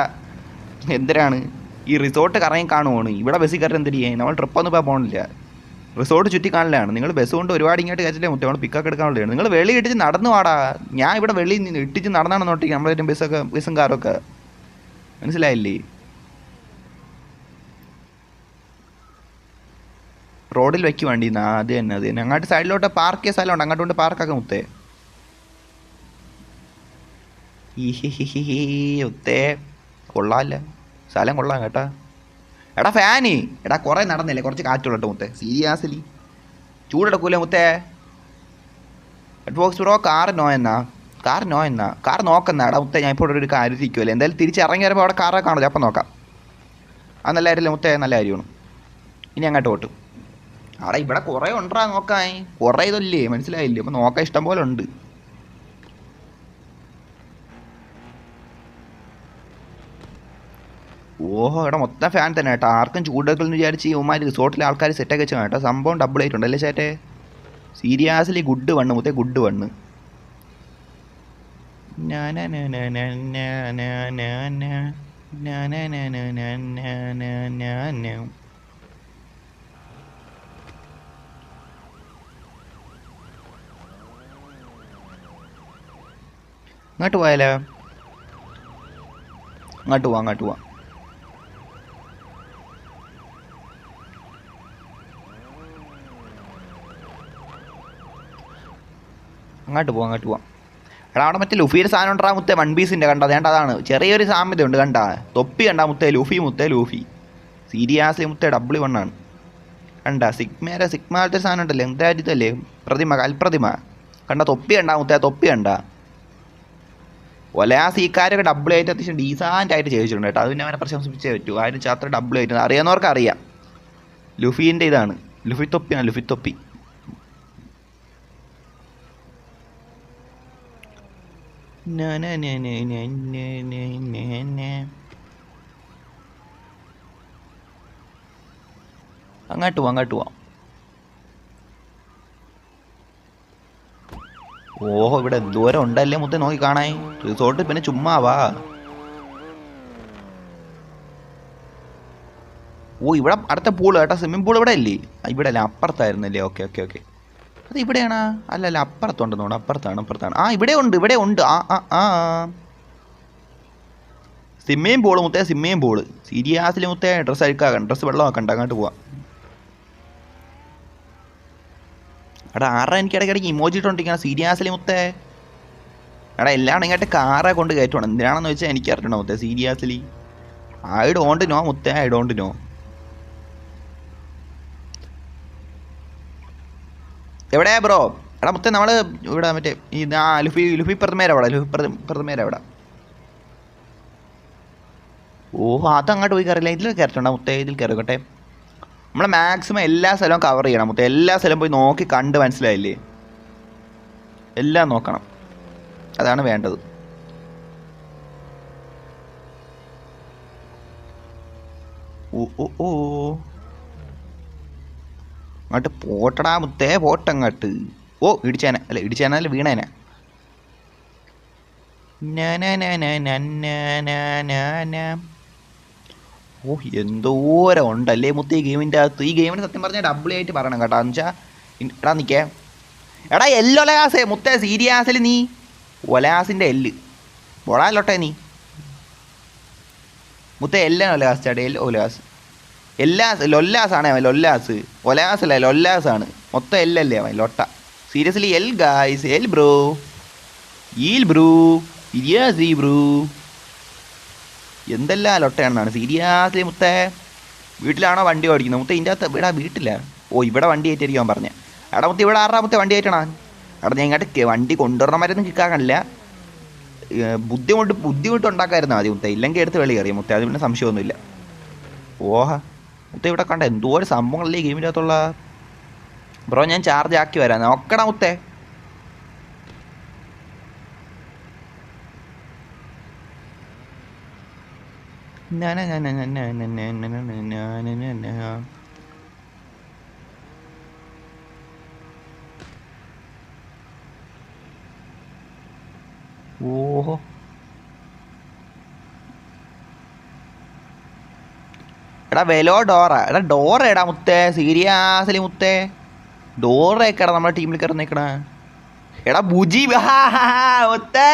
എന്തിനാണ് ഈ റിസോർട്ട് കറങ്ങി കാണുവാണ് ഇവിടെ ബസ്സിൽ കയറി എന്തിനു ചെയ്യാൻ. നമ്മൾ ട്രിപ്പൊന്നും ഇപ്പോൾ പോകണില്ല, റിസോർട്ട് ചുറ്റി കാണില്ലാണ്. നിങ്ങൾ ബസ് കൊണ്ട് ഒരുപാട് ഇങ്ങോട്ട് കയറ്റില്ലേ മുത്തേ, നമ്മൾ പിക്കൊക്കെ എടുക്കാനുള്ളതാണ്. നിങ്ങൾ വെളി ഇട്ടിച്ച് നടന്നു വാടാ. ഞാൻ ഇവിടെ വെളി ഇട്ടിച്ച് നടന്നാണ് നോട്ടിക്ക് നമ്മളെ ബസ്സും കാറൊക്കെ. മനസ്സിലായില്ലേ. റോഡിൽ വയ്ക്ക് വണ്ടി അത് തന്നെ. അങ്ങോട്ട് സൈഡിലോട്ട് പാർക്ക് ചെയ്ത സ്ഥലമുണ്ട്, അങ്ങോട്ട് കൊണ്ട് പാർക്കൊക്കെ മുത്തേ. മുത്തേ കൊള്ളാമല്ല, സ്ഥലം കൊള്ളാം കേട്ടാ. എടാ ഫാന് എടാ കുറേ നടന്നില്ലേ, കുറച്ച് കാറ്റുള്ളട്ടോ മുത്തേ സീരിയസ്ലി. ചൂടെടുക്കൂലേ മുത്തേ. റെഡ് ബോക്സ് ബ്രോ കാർ നോ എന്നാ കാർ നോക്കുന്ന. എടാ മുത്തേ ഞാൻ ഇപ്പോൾ ഒരു കാര്യം ഇരിക്കുമല്ലേ, എന്തായാലും തിരിച്ചിറങ്ങി വരുമ്പോൾ അവിടെ കാറൊക്കെ കാണില്ല, അപ്പം നോക്കാം. അത് നല്ല കാര്യമല്ലേ മുത്തേ, നല്ല കാര്യമാണ്. ഇനി അങ്ങോട്ട് പോട്ടും. അവിടെ ഇവിടെ കുറേ ഉണ്ടാ നോക്കാൻ, കുറേ ഇതല്ലേ മനസ്സിലായില്ലേ. അപ്പം നോക്കാൻ ഇഷ്ടം പോലെ ഉണ്ട്. ഓഹോ എടാ മൊത്തം ഫാൻ തന്നെ കേട്ടോ. ആർക്കും ചൂടെടുക്കലെന്ന് വിചാരിച്ച് ഇവന്മാർ റിസോർട്ടിലെ ആൾക്കാർ സെറ്റൊക്കെ വെച്ചാൽ കേട്ടോ. സംഭവം ഡബിൾ ആയിട്ടുണ്ടല്ലേ ചേട്ടേ. സീരിയസ്ലി ഗുഡ് വണ്ണ് മുത്തേ, ഗുഡ് വണ്ണ്. അങ്ങോട്ട് പോയാലോ. അങ്ങോട്ട് പോവാം അങ്ങോട്ട് പോവാം. എടാ അവിടെ മറ്റേ ലുഫിയുടെ സാധനം ഉണ്ടാ മുത്തേ, വൺ പീസിൻ്റെ കണ്ട വേണ്ട. അതാണ് ചെറിയൊരു സാമ്യതയുണ്ട് കണ്ട. തൊപ്പി കണ്ടാ മുത്തേ, ലുഫി സീരിയസ്ലി മുത്തേ W1 ആണ്. കണ്ട സിഗ്മയിലത്തെ സാധനം ഉണ്ടല്ലേ, എന്താ ഇതല്ലേ, പ്രതിമ, കൽപ്രതിമ. കണ്ട തൊപ്പി കണ്ടാ മുത്തേ, തൊപ്പി കണ്ട. ഒലയാസ് ഈ കാര്യമൊക്കെ ഡബിൾ ആയിട്ട് അത്യാവശ്യം ഡീസൻ്റ് ആയിട്ട് ചെയ്തിട്ടുണ്ട് കേട്ടോ. അത് പിന്നെ അവനെ പ്രശംസിപ്പിച്ചേ പറ്റൂ. ആ ഒരു അത്ര ഡബിൾ ആയിട്ട് അറിയാവുന്നവർക്ക് അറിയാം. ലുഫീൻ്റെ ഇതാണ്, ലുഫി തൊപ്പിയാണ്, ലുഫി തൊപ്പി. അങ്ങോട്ട് പോവാം. ഓഹോ, ഇവിടെ ദൂരം ഉണ്ടല്ലേ മുത്തേ, നോക്കി കാണാൻ റിസോർട്ട്. പിന്നെ ചുമ്മാ വാ. ഓ, ഇവിടെ അടുത്ത പൂള് കേട്ടോ, സ്വിമ്മിംഗ് പൂൾ ഇവിടെ അല്ലേ? ഇവിടെ അല്ലേ, അപ്പുറത്തായിരുന്നല്ലേ? ഓക്കെ. അത് ഇവിടെയാണോ? അല്ലല്ല, അപ്പുറത്തുണ്ടെന്ന് തോന്നുന്നു. അപ്പുറത്താണ്. ആ, ഇവിടെ ഉണ്ട്. ആ സ്വിമ്മിംഗ് പൂള് മുത്തേ, സ്വിമ്മിംഗ് പൂള്. സീരിയസിൽ മുത്തേ ഡ്രസ്സ് അഴുക്കാക്കണം, ഡ്രസ്സ് വെള്ളമാക്കണ്ട. അങ്ങോട്ട് പോവാം. എടാ ആറാ, എനിക്ക് ഇടയ്ക്കിടയ്ക്ക് ഇമോജി ഇട്ടോണ്ടിരിക്കണം സീരിയസിൽ മുത്തേ. എടാ എല്ലാം ഇങ്ങോട്ട് കാറെ കൊണ്ട് കയറ്റണം. എന്തിനാണെന്ന് വെച്ചാൽ എനിക്ക് അറിയണോ മുത്തേ, സീരിയസ്ലി ഐ ഡോണ്ട് നോ മുത്തേ, ഐ ഡോണ്ട് നോ. എവിടെയാ ബ്രോ? എടാ മുത്തേ, നമ്മൾ ഇവിടെ മറ്റേ ലുഫി പ്രതിമേരെവിടെ? ഓഹോ, അതങ്ങോട്ട് പോയി കയറില്ല. ഇതിൽ കയറണ്ട മുത്തേ, ഇതിൽ കയറിക്കോട്ടെ. നമ്മൾ മാക്സിമം എല്ലാ സ്ഥലവും കവർ ചെയ്യണം മുത്തേ. എല്ലാ സ്ഥലവും പോയി നോക്കി കണ്ട് മനസ്സിലായില്ലേ? എല്ലാം നോക്കണം, അതാണ് വേണ്ടത്. ഓ അങ്ങോട്ട് പോട്ടടാ മുത്തേ, പോട്ടങ്ങോട്ട്. ഓ, ഇടിച്ചേനല്ല വീണേനെ. ഓ, എന്തോരം ഉണ്ടല്ലേ മുത്തേ ഈ ഗെയിമിൻ്റെ അകത്ത്. ഈ ഗെയിമിന് സത്യം പറഞ്ഞാൽ ഡബിൾ ആയിട്ട് പറയണം കേട്ടോ. എന്ന് വെച്ചാൽ എടാ നിൽക്കേ, എടാ ഒലയാസേ മുത്തേ, സീരിയസിൽ നീ ഒലയാസിൻ്റെ പൊളാലോട്ടെ നീ മുത്തേ. എല്ലാം ഒലയാസ് ചേട്ടാ, ഒലയാസ് ലൊല്ലാസാണ് അവൻ, ലൊല്ലാസ്. ഒലയാസ് അല്ല, ലൊല്ലാസാണ്. മൊത്തം എല്ലല്ലേ അവൻ, ലൊട്ട. Seriously guys, bro, bro, seriously bro. എന്തെല്ലാം ലൊട്ടയാണെന്നാണ് സീരിയസ്ലി മുത്തേ. വീട്ടിലാണോ വണ്ടി ഓടിക്കുന്നത് മുത്തേ? ഇതിൻ്റെ അകത്ത് ഇവിടെ വീട്ടില്ല. ഓ, ഇവിടെ വണ്ടി ആയിട്ടായിരിക്കും പറഞ്ഞേ. എടാ മുത്തേ, ഇവിടെ ആറാ മുത്തേ വണ്ടി ആയിട്ടാണ്. എടാ ഞാൻ ഇങ്ങോട്ട് വണ്ടി കൊണ്ടുവരണമാരൊന്നും കിക്കാനില്ല. ബുദ്ധിമുട്ട് ഉണ്ടാക്കാമായിരുന്നു ആദ്യം മുത്തേ, ഇല്ലെങ്കിൽ എടുത്ത് വെളി കയറിയ മുത്തേ. അത് പിന്നെ സംശയമൊന്നുമില്ല. ഓഹാ മുത്തേ, ഇവിടെ കണ്ട എന്തോരം സംഭവങ്ങളല്ലേ ഈ ഗെയിമിൻ്റെ അകത്തുള്ള. ബ്രോ ഞാൻ ചാർജ് ആക്കി വരാം, നോക്കടാ മുത്തേ. ഓഹോ, എടാ വെലോ ഡോറ. എടാ ഡോറ എടാ മുത്തേ, സീരിയസ്ലി മുത്തേ. ഡോറയൊക്കെ എടാ നമ്മുടെ ടീമിൽ കയറി. എടാ ബുജി മുത്തേ,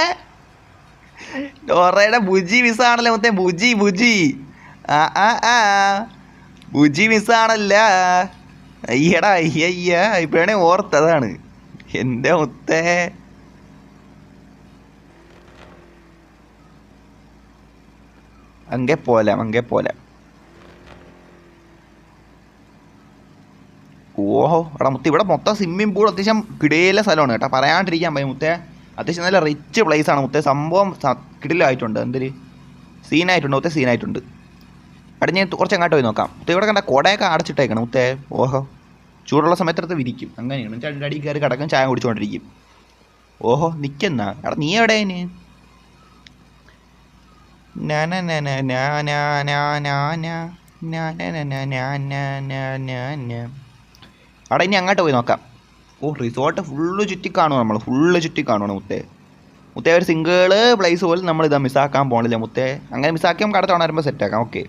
ഡോറയുടെ ബുജി മിസ്സാണല്ലോ മുത്തേ. ബുജി ബുജി മിസ്സാണല്ല. അയ്യടാ അയ്യ, ഇപ്പോഴാണെ ഓർത്തതാണ് എൻ്റെ മുത്തേ. അങ്ങേ പോലെ. ഓഹോ, എടാ മുത്തേ, ഇവിടെ മൊത്തം സ്വിമ്മിംഗ് പൂൾ അത്യാവശ്യം കിടയിലെ സ്ഥലമാണ് കേട്ടോ, പറയാണ്ടിരിക്കാൻ പറ്റും മുത്തേ. അത്യാവശ്യം നല്ല റിച്ച് പ്ലേസ് ആണ് മുത്തേ. സംഭവം കിടിലായിട്ടുണ്ട്, എന്തൊരു സീനായിട്ടുണ്ട് മുത്തേ, സീനായിട്ടുണ്ട്. അവിടെ ഞാൻ കുറച്ച് അങ്ങോട്ട് പോയി നോക്കാം മുത്തേ. ഇവിടെ കണ്ട കുടയൊക്കെ അടച്ചിട്ടേക്കണം മുത്തേ. ഓഹോ, ചൂടുള്ള സമയത്തടുത്ത് വിരിക്കും. അങ്ങനെയാണ്, രണ്ട് അടി കയറി കിടക്കും, ചായ കുടിച്ചുകൊണ്ടിരിക്കും. ഓഹോ, നിൽക്കുന്ന എടാ നീ എവിടെ? അവിടെ ഇനി അങ്ങോട്ട് പോയി നോക്കാം. ഓ, റിസോർട്ട് ഫുള്ള് ചുറ്റി കാണുവാണ് നമ്മൾ, മുത്തേ. ഒരു സിംഗിൾ പ്ലേസ് പോലും നമ്മൾ ഇതാ മിസ്സാക്കാൻ പോകണില്ല മുത്തേ. അങ്ങനെ മിസ്സാക്കി നമുക്ക് അടുത്ത തവണ വരുമ്പോൾ സെറ്റാക്കാം. ഓക്കെ.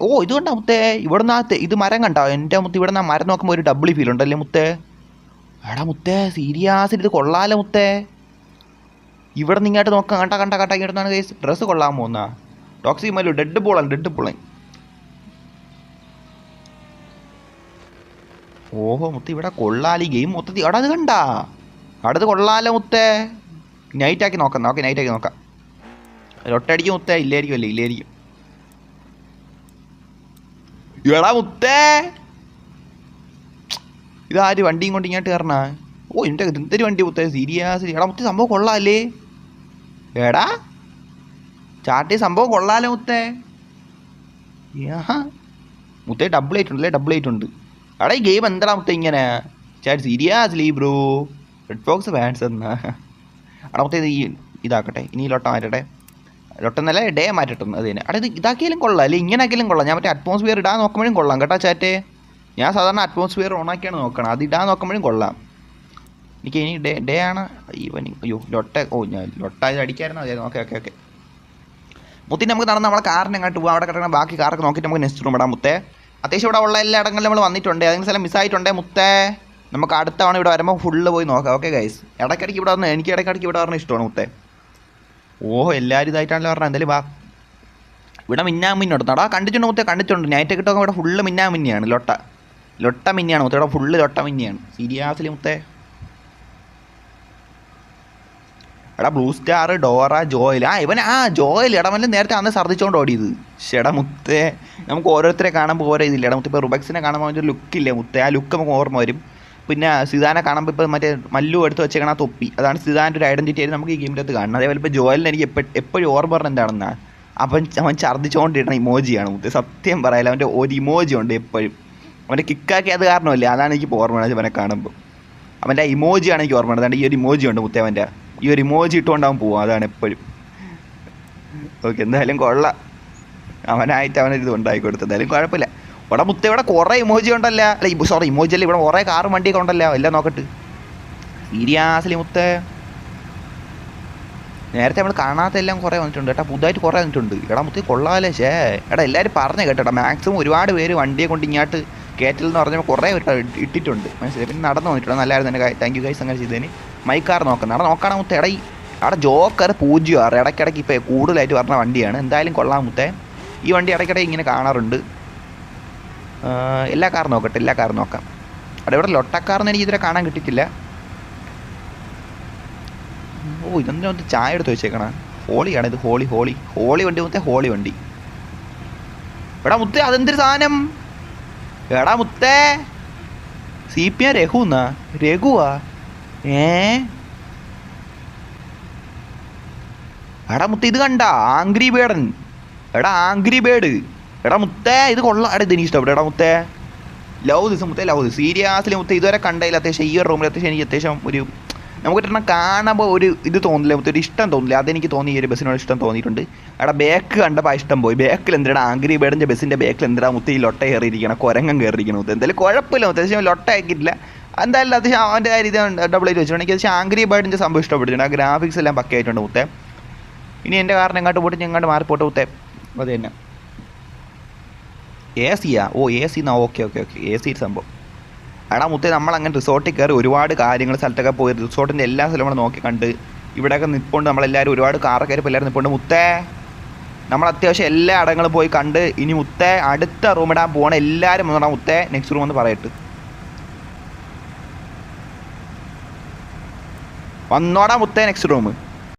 ഓ, ഇത് കണ്ടാ മുത്തേ, ഇവിടെ നിന്നകത്ത് ഇത് മരം കണ്ടോ എൻ്റെ മുത്തേ? ഇവിടെ നിന്ന് മരം നോക്കുമ്പോൾ ഒരു ഡബിൾ ഫീൽ ഉണ്ടല്ലേ മുത്തേ. എടാ മുത്തേ, സീരിയസിൽ ഇത് കൊള്ളാലോ മുത്തേ. ഇവിടെ നിന്ന് ഇങ്ങോട്ട് നോക്കാം. കണ്ട ഇങ്ങോട്ടാണ് കേസ്. ഡ്രസ്സ് കൊള്ളാൻ പോകുന്ന ടോക്സി മല്ലു. ഡെഡ് പോളാണ്. ഓഹോ മുത്തേ, ഇവിടെ കൊള്ളാലി ഗെയിം മൊത്തത്തിൽ. അവിടെ അത് കണ്ടാ, അടുത്ത് കൊള്ളാലോ മുത്തേ. നൈറ്റാക്കി നോക്കാം. നൈറ്റാക്കി നോക്കാം. ഒട്ടടിക്കും മുത്തേ. ഇല്ലായിരിക്കും. എടാ മുത്തേ ഇതാര് വണ്ടിയും കൊണ്ട് ഇങ്ങോട്ട് കയറണ? ഓ എൻ്റെ എന്തൊരു വണ്ടി മുത്തേ, സീരിയസ്. എടാ മുത്തേ സംഭവം കൊള്ളാല്ലേ? എടാ ചാട്ടി സംഭവം കൊള്ളാലോ മുത്തേ. മുത്തേ ഡബിൾ 8 ഉണ്ടല്ലേ, ഡബിൾ 8 ഉണ്ട്. എടാ ഈ ഗെയിം എന്താടാ മുത്തേ ഇങ്ങനെ? Chat seriously bro. Red fox fans എന്നാ. എടാ മുത്തേ ഇത് ഇതാക്കട്ടെ, ഇനി ലൊട്ട മാറ്റട്ടെ. ലൊട്ടെന്നല്ല ഡേ മാറ്റട്ടെ. അത് തന്നെ. എടാ ഇത് ഇതാക്കിയാലും കൊള്ളാം അല്ലേ, ഇങ്ങനെ ആക്കിയാലും കൊള്ളാം. ഞാൻ മറ്റേ അറ്റ്മോസ്ഫിയർ ഇടാൻ നോക്കുമ്പോഴും കൊള്ളാം കേട്ടോ ചാറ്റേ. ഞാൻ സാധാരണ അറ്റ്മോസ്ഫിയർ ഓണാക്കിയാണ് നോക്കണം, അത് ഇടാൻ നോക്കുമ്പോഴും കൊള്ളാം. എനിക്ക് ഇനി ഡേ ആണ് ഈവനിങ്. അയ്യോ ലൊട്ട, ഓ ഞാൻ ലൊട്ട ഇത് അടിക്കായിരുന്നു. അതെ ഓക്കെ ഓക്കെ ഓക്കെ. മുത്തി നമുക്ക് നടന്ന് നമ്മളെ കാറിന് അങ്ങോട്ട് പോകാം. അവിടെ കിടക്കുന്ന ബാക്കി കാറൊക്കെ നോക്കിയിട്ട് നമുക്ക് നെക്സ്റ്റ് റൂം ഇടാം മുത്തേ. അത്യാവശ്യം ഇവിടെ ഉള്ള എല്ലാ ഇടങ്ങളിലും നമ്മൾ വന്നിട്ടുണ്ട്. ഏതെങ്കിലും സ്ഥലം മിസ്സായിട്ടുണ്ടേ മുത്തേ, നമുക്ക് അടുത്ത തവണ ഇവിടെ വരുമ്പോൾ ഫുള്ള് പോയി നോക്കാം. ഓക്കെ ഗൈസ്, ഇടയ്ക്കിടയ്ക്ക് ഇവിടെ വന്ന് എനിക്ക് ഇടയ്ക്കിടയ്ക്ക് ഇവിടെ പറഞ്ഞ ഇഷ്ടമാണ് മുത്തേ. ഓഹോ എല്ലാവരും ഇതായിട്ടാണല്ലോ പറഞ്ഞത്. എന്തായാലും വാ, ഇവിടെ മിന്നുണ്ട്. അടാ കണ്ടിട്ടുണ്ട് മുത്തേ, കണ്ടിട്ടുണ്ട്. നൈറ്റ് കിട്ടുമ്പോൾ ഇവിടെ ഫുള്ള് മിന്നിയാണ്. ലൊട്ട മിന്നിയാണ് മുത്തേ, ഇവിടെ ഫുള്ള് ലൊട്ട മിന്നിയാണ്. സീരിയസ്ലി മുത്തേ. എടാ ബ്ലൂ സ്റ്റാർ, ഡോറ, ജോയൽ. ഇവൻ ജോയൽ ഇടമല്ല നേരത്തെ അന്ന് ഛർദ്ദിച്ചുകൊണ്ട് ഓടിയത്. ചേടാ മുത്തേ, നമുക്ക് ഓരോരുത്തരെ കാണുമ്പോൾ ഓരോ ഇതില്ല. ഇടാ മുത്തേ ഇപ്പോൾ റുബക്സിനെ കാണുമ്പോൾ അവൻ്റെ ഒരു ലുക്കില്ലേ മുത്തേ, ആ ലുക്ക് നമുക്ക് ഓർമ്മ വരും. പിന്നെ സിദാനെ കാണുമ്പോൾ ഇപ്പോൾ മറ്റേ മല്ലു എടുത്ത് വെച്ചേക്കണ തൊപ്പി, അതാണ് സിദാൻ്റെ ഒരു ഐഡൻറ്റിറ്റി ആയിട്ട് നമുക്ക് ഈ ഗെയിമിൻ്റെ അകത്ത് കാണണം. അതേപോലെ ഇപ്പോൾ ജോയലിന് എനിക്ക് എപ്പോഴും ഓർമ്മ പറഞ്ഞ എന്താണെന്നാ, അവൻ ഛർദ്ദിച്ചുകൊണ്ടിരുന്ന ഇമോജിയാണ് മുത്തേ. സത്യം പറയാല്ല, അവൻ്റെ ഒരു ഇമോജി ഉണ്ട് എപ്പോഴും. അവൻ്റെ കിക്കാക്കി അത് കാരണമല്ലേ, അതാണ് എനിക്ക് ഓർമ്മ അവനെ കാണുമ്പോൾ. അവൻ്റെ ആ ഇമോജിയാണ് എനിക്ക് ഓർമ്മ. അതാണ്ട് ഈ ഒരു ഇമോജി ഉണ്ട് മുത്തേ, അവൻ്റെ ഈ ഒരു ഇമോജി ഇട്ടുകൊണ്ടാവും പോവും, അതാണ് എപ്പോഴും. ഓക്കെ എന്തായാലും കൊള്ളാം, അവനായിട്ട് അവനൊരിത് ഉണ്ടാക്കി കൊടുത്തു. എന്തായാലും കുഴപ്പമില്ല. ഇവിടെ മുത്തേ ഇവിടെ കുറേ ഇമോജി ഉണ്ടല്ല, അല്ല സോറി ഇമോജി അല്ല, ഇവിടെ കുറേ കാറും വണ്ടിയൊക്കെ ഉണ്ടല്ലോ. എല്ലാം നോക്കട്ട്. സീരിയസ്ലി മുത്തേ നേരത്തെ നമ്മൾ കാണാത്തെല്ലാം കുറേ വന്നിട്ടുണ്ട് കേട്ടോ, പുതുതായിട്ട് കുറേ വന്നിട്ടുണ്ട്. എടാ മുത്തേ കൊള്ളാമല്ലേ. എടാ എല്ലാവരും പറഞ്ഞു കേട്ടോ, മാക്സിമം ഒരുപാട് പേര് വണ്ടിയെ കൊണ്ട് ഇങ്ങോട്ട് കയറ്റലെന്ന് പറഞ്ഞപ്പോൾ കുറേ ഇട്ടിട്ടുണ്ട്, മനസ്സിലായി. പിന്നെ നടന്നു വന്നിട്ടുണ്ട്, നല്ലതായിരുന്നു തന്നെ. താങ്ക് യു ഗൈസ് അങ്ങനെ ചെയ്തതിന്. മൈക്കാർ നോക്കണം, അവിടെ നോക്കണം മുത്തേ. അവിടെ ജോക്കർ 0 ഇടയ്ക്കിടയ്ക്ക് ഇപ്പോൾ കൂടുതലായിട്ട് പറഞ്ഞ വണ്ടിയാണ്. എന്തായാലും കൊള്ളാം മുത്തേ. ഈ വണ്ടി ഇടയ്ക്കിടയ്ക്ക് ഇങ്ങനെ കാണാറുണ്ട്. എല്ലാ കാറും നോക്കട്ടെ, എല്ലാ കാറും നോക്കാം. ഇവിടെ ലൊട്ടക്കാർന്ന് എനിക്ക് ഇതുവരെ കാണാൻ കിട്ടിയിട്ടില്ല. ഓ ഇതെന്താ ഒന്ന് ചായ എടുത്ത് വെച്ചേക്കണം. ഹോളിയാണ് ഇത്, ഹോളി വണ്ടി മുത്തേ, ഹോളി വണ്ടി. എടാ മുത്തേ അതെന്തൊരു സാധനം? എടാ മുത്തേ CPM രഘുന്നാ, രഘുവാ? എടാ മുത്തേ ഇത് കണ്ട ആംഗ്രി ബേഡൻ. എടാ ആംഗ്രി ബേഡ്. എടാ മുത്തേ ഇത് കൊള്ളാം. എടാ ഇതെനിക്ക് ഇഷ്ടപ്പെട്ടു. എടാ മുത്തേ ലവ് ദിസ് മുത്തേ, ലവ് ദിസ്. സീരിയസ്ലി മുത്തേ ഇതുവരെ കണ്ടതിൽ അത്യാവശ്യം ഈ ഒരു റൂമിൽ അത്യാവശ്യം എനിക്ക് അത്യാവശ്യം ഒരു നമുക്ക് കിട്ടണം കാണുമ്പോൾ ഒരു ഇത് തോന്നില്ല മുത്തേ, ഒരു ഇഷ്ടം തോന്നില്ല. അതെനിക്ക് തോന്നി, ഈ ഒരു ബസ്സിനോട് ഇഷ്ടം തോന്നിയിട്ടുണ്ട്. എടാ ബേക്ക് കണ്ടപ്പോൾ ഇഷ്ടം പോയി. ബേക്കിൽ എന്തിനാ ആംഗ്രി ബേഡിൻ്റെ ബസ്സിൻ്റെ ബേക്കിൽ എന്തിനാ മുത്തേ ഈ ലൊട്ട കയറിയിരിക്കണം, കുരങ്ങൻ കയറിയിരിക്കണം മുത്തേ. എന്തായാലും കുഴപ്പമില്ല മുത്തേ, അത്യാവശ്യം ലൊട്ട ആക്കിയിട്ടില്ല. എന്തായാലും അത്യാവശ്യം അവൻ്റെ കാര്യം ഇത് ഡബിൾ ആയിട്ട് വെച്ചിട്ടുണ്ട്. എനിക്ക് അത്യാവശ്യം ആംഗ്രി ബേഡിൻ്റെ സംഭവം ഇഷ്ടപ്പെട്ടിട്ടുണ്ട്. ആ ഗ്രാഫിക്സ് എല്ലാം പക്കയായിട്ടുണ്ട് മുത്തേ. ഇനി എൻ്റെ കാരണം എങ്ങോട്ട് പോയിട്ട് ഞങ്ങോട്ട് മാറിപ്പോട്ടെ മുത്തേ. അത് തന്നെ AC ഓ AC എന്നാ. ഓക്കെ AC സംഭവം. എടാ മുത്തേ നമ്മളങ്ങനെ റിസോർട്ടിൽ കയറി ഒരുപാട് കാര്യങ്ങൾ സ്ഥലത്തൊക്കെ പോയി റിസോർട്ടിൻ്റെ എല്ലാ സ്ഥലവും നമ്മൾ നോക്കി കണ്ട് ഇവിടെയൊക്കെ നിൽപ്പുണ്ട്. നമ്മളെല്ലാവരും ഒരുപാട് കാറൊക്കെ കയറി എല്ലാവരും നിൽപ്പുണ്ട് മുത്തേ. നമ്മൾ അത്യാവശ്യം എല്ലാ ഇടങ്ങളും പോയി കണ്ട് ഇനി മുത്തേ അടുത്ത റൂം ഇടാൻ പോകണം. എല്ലാവരും വന്നോടാ മുത്തേ, നെക്സ്റ്റ് റൂം ഒന്ന് പറയട്ട്. വന്നോടാ മുത്തേ നെക്സ്റ്റ് റൂം.